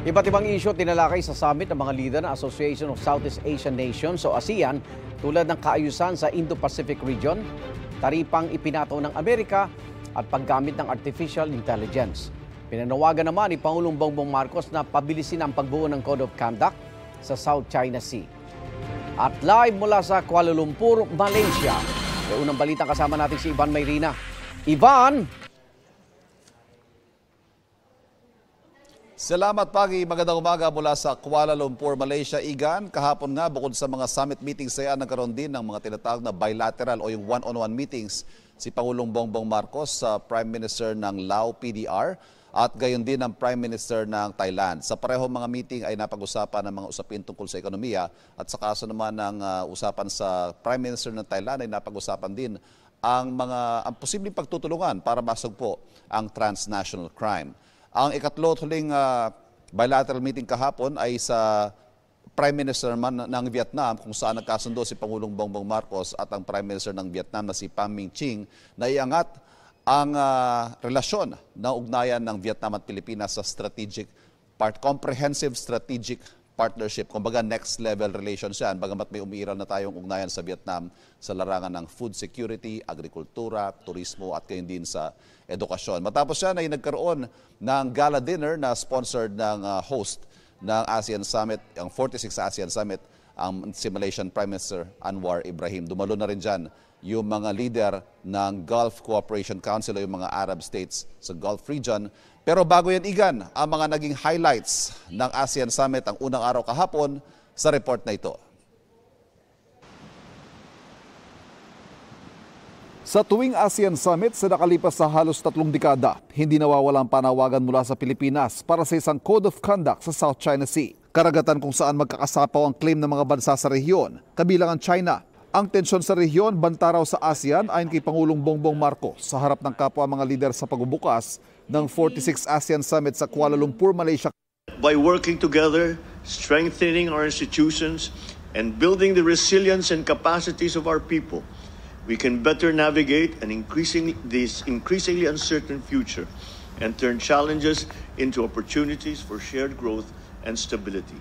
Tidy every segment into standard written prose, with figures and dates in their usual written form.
Iba't ibang isyu tinalakay sa summit ng mga leader ng Association of Southeast Asian Nations o ASEAN tulad ng kaayusan sa Indo-Pacific region, taripang ipinato ng Amerika at paggamit ng artificial intelligence. Pinanawagan naman ni Pangulong Bongbong Marcos na pabilisin ang pagbuo ng Code of Conduct sa South China Sea. At live mula sa Kuala Lumpur, Malaysia, may unang balitang kasama natin si Ivan Mayrina. Ivan! Salamat Pagi, magandang umaga mula sa Kuala Lumpur, Malaysia. Igan, kahapon nga bukod sa mga summit meetings ay nagkaroon din ng mga tinatawag na bilateral o yung one-on-one meetings si Pangulong Bongbong Marcos sa Prime Minister ng Lao PDR at gayon din ang Prime Minister ng Thailand. Sa parehong mga meeting ay napag-usapan ng mga usapin tungkol sa ekonomiya at sa kaso naman ng usapan sa Prime Minister ng Thailand ay napag-usapan din ang posibleng pagtutulungan para masugpo ang transnational crime. Ang ikatlo at huling bilateral meeting kahapon ay sa Prime Minister naman ng Vietnam kung saan nagkasundo si Pangulong Bongbong Marcos at ang Prime Minister ng Vietnam na si Pham Minh Chinh na iangat ang relasyon ng ugnayan ng Vietnam at Pilipinas sa comprehensive strategic partnership, kumbaga next level relations yan, bagamat may umiiral na tayong ugnayan sa Vietnam sa larangan ng food security, agrikultura, turismo at gayon din sa edukasyon. Matapos yan ay nagkaroon ng gala dinner na sponsored ng host ng ASEAN Summit, ang 46th ASEAN Summit, ang si Malaysian Prime Minister Anwar Ibrahim. Dumalo na rin dyan yung mga leader ng Gulf Cooperation Council o yung mga Arab states sa Gulf region. Pero bago yan, Igan, ang mga naging highlights ng ASEAN Summit ang unang araw kahapon sa report na ito. Sa tuwing ASEAN Summit sa nakalipas sa halos 3 dekada, hindi nawawalang panawagan mula sa Pilipinas para sa isang Code of Conduct sa South China Sea. Karagatan kung saan magkakasapaw ang claim ng mga bansa sa rehiyon, kabilang ang China. Ang tensyon sa rehiyon, banta raw sa ASEAN ayon kay Pangulong Bongbong Marcos sa harap ng kapwa mga lider sa pagbubukas ng 46th ASEAN Summit sa Kuala Lumpur, Malaysia. By working together, strengthening our institutions, and building the resilience and capacities of our people, we can better navigate this increasingly uncertain future and turn challenges into opportunities for shared growth and stability.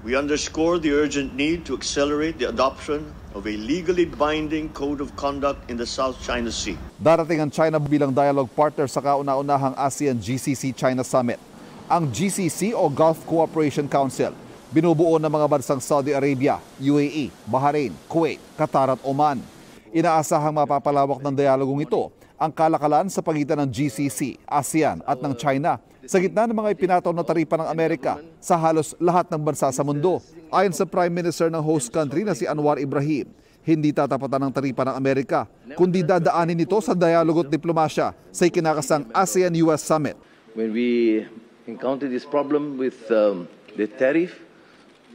We underscore the urgent need to accelerate the adoption of a legally binding code of conduct in the South China Sea. Darating ang China bilang dialogue partner sa kauna-unahang ASEAN GCC China Summit. Ang GCC o Gulf Cooperation Council, binubuo ng mga bansang Saudi Arabia, UAE, Bahrain, Kuwait, Qatar at Oman. Inaasahang mapapalawak ng dialogong ito ang kalakalan sa pagitan ng GCC, ASEAN at ng China sa gitna ng mga ipinataw na taripa ng Amerika sa halos lahat ng bansa sa mundo. Ayon sa Prime Minister ng host country na si Anwar Ibrahim, hindi tatapatan ng taripa ng Amerika, kundi dadaanin ito sa dialogo at diplomasya sa ikinakasang ASEAN-US Summit. When we encounter this problem with the tariff,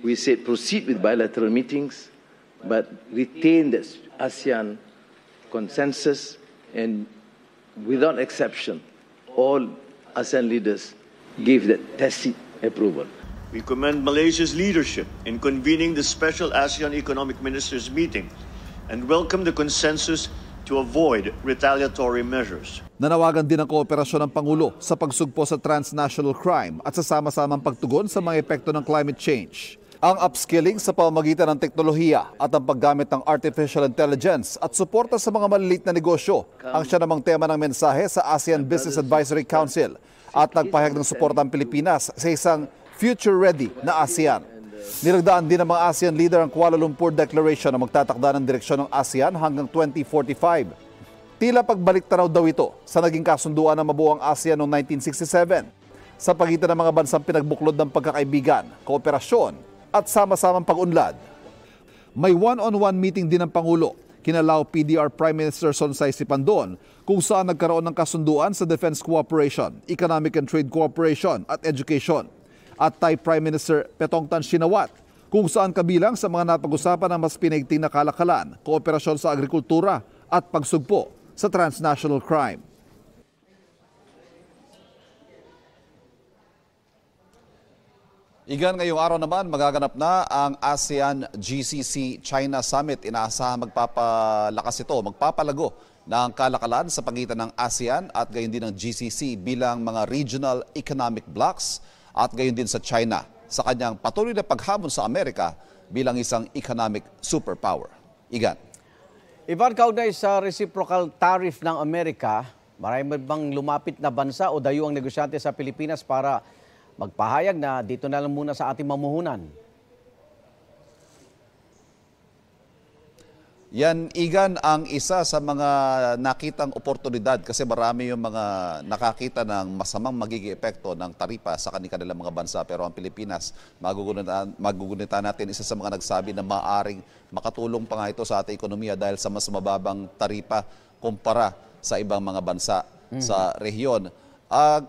we said proceed with bilateral meetings, but retain the ASEAN consensus, and without exception, all ASEAN leaders gave that tacit approval. We commend Malaysia's leadership in convening the special ASEAN Economic Ministers meeting and welcome the consensus to avoid retaliatory measures. Nanawagan din ang kooperasyon ng Pangulo sa pagsugpo sa transnational crime at sa sama-samang pagtugon sa mga epekto ng climate change. Ang upskilling sa pamamagitan ng teknolohiya at ang paggamit ng artificial intelligence at suporta sa mga maliliit na negosyo ang siya namang tema ng mensahe sa ASEAN Business Advisory Council at nagpahayag ng suporta ang Pilipinas sa isang future-ready na ASEAN. Nilagdaan din ng mga ASEAN leader ang Kuala Lumpur Declaration na magtatakda ng direksyon ng ASEAN hanggang 2045. Tila pagbalik tanaw daw ito sa naging kasunduan ng mabuang ASEAN noong 1967 sa pagitan ng mga bansang pinagbuklod ng pagkakaibigan, kooperasyon at sama-samang pag-unlad. May one-on-one meeting din ng Pangulo kina Lao PDR Prime Minister Sonsay Sipandon kung saan nagkaroon ng kasunduan sa defense cooperation, economic and trade cooperation at education. At Thai Prime Minister Petongtan Shinawat kung saan kabilang sa mga napag-usapan ng mas pinaigting na kalakalan, kooperasyon sa agrikultura at pagsugpo sa transnational crime. Igan, ngayong araw naman magaganap na ang ASEAN GCC China Summit. Inaasahan magpapalakas ito, magpapalago ng kalakalan sa pagitan ng ASEAN at gayon din ng GCC bilang mga regional economic blocs at gayon din sa China sa kanyang patuloy na paghamon sa Amerika bilang isang economic superpower. Igan. Ivan, kaugnay sa reciprocal tariff ng Amerika, marami bang lumapit na bansa o dayuang negosyante sa Pilipinas para magpahayag na dito na lang muna sa ating mamuhunan? Yan, Igan, ang isa sa mga nakitang oportunidad kasi marami yung mga nakakita ng masamang magiging epekto ng taripa sa kanilang mga bansa. Pero ang Pilipinas, magugunitan natin isa sa mga nagsabi na maaring makatulong pa nga ito sa ating ekonomiya dahil sa mas mababang taripa kumpara sa ibang mga bansa sa rehiyon.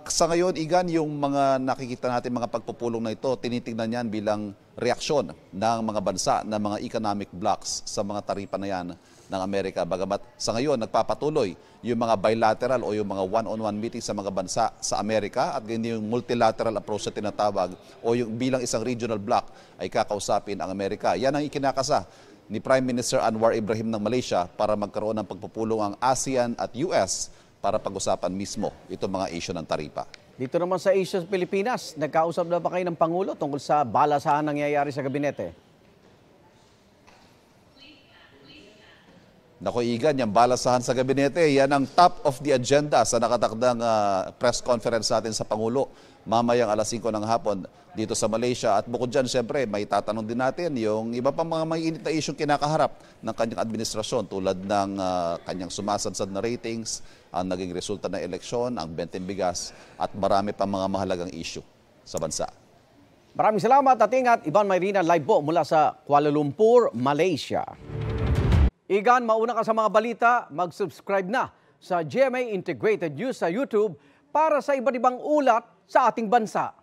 Sa ngayon, Igan, yung mga nakikita natin mga pagpupulong na ito, tinitingnan yan bilang reaksyon ng mga bansa, ng mga economic blocks sa mga taripa na yan ng Amerika. Bagamat sa ngayon, nagpapatuloy yung mga bilateral o yung mga one-on-one meetings sa mga bansa sa Amerika at ganyan yung multilateral approach na tinatawag o yung bilang isang regional block ay kakausapin ang Amerika. Yan ang ikinakasa ni Prime Minister Anwar Ibrahim ng Malaysia para magkaroon ng pagpupulong ang ASEAN at US para pag-usapan mismo itong mga issue ng taripa. Dito naman sa Asia, Pilipinas, nagkausap na ba kayo ng Pangulo tungkol sa balasahan nangyayari sa gabinete? Nako, Igan, yung balasahan sa gabinete, yan ang top of the agenda sa nakatakdang press conference natin sa Pangulo mamayang alas 5 ng hapon dito sa Malaysia. At bukod dyan, siyempre, may tatanong din natin yung iba pang mga may init na isyong kinakaharap ng kanyang administrasyon tulad ng kanyang sumasadsad na ratings, ang naging resulta ng eleksyon, ang benteng bigas at marami pang mga mahalagang issue sa bansa. Maraming salamat at ingat. Ivan Mayrina live po mula sa Kuala Lumpur, Malaysia. Igan, mauna ka sa mga balita, mag-subscribe na sa GMA Integrated News sa YouTube para sa iba't ibang ulat sa ating bansa.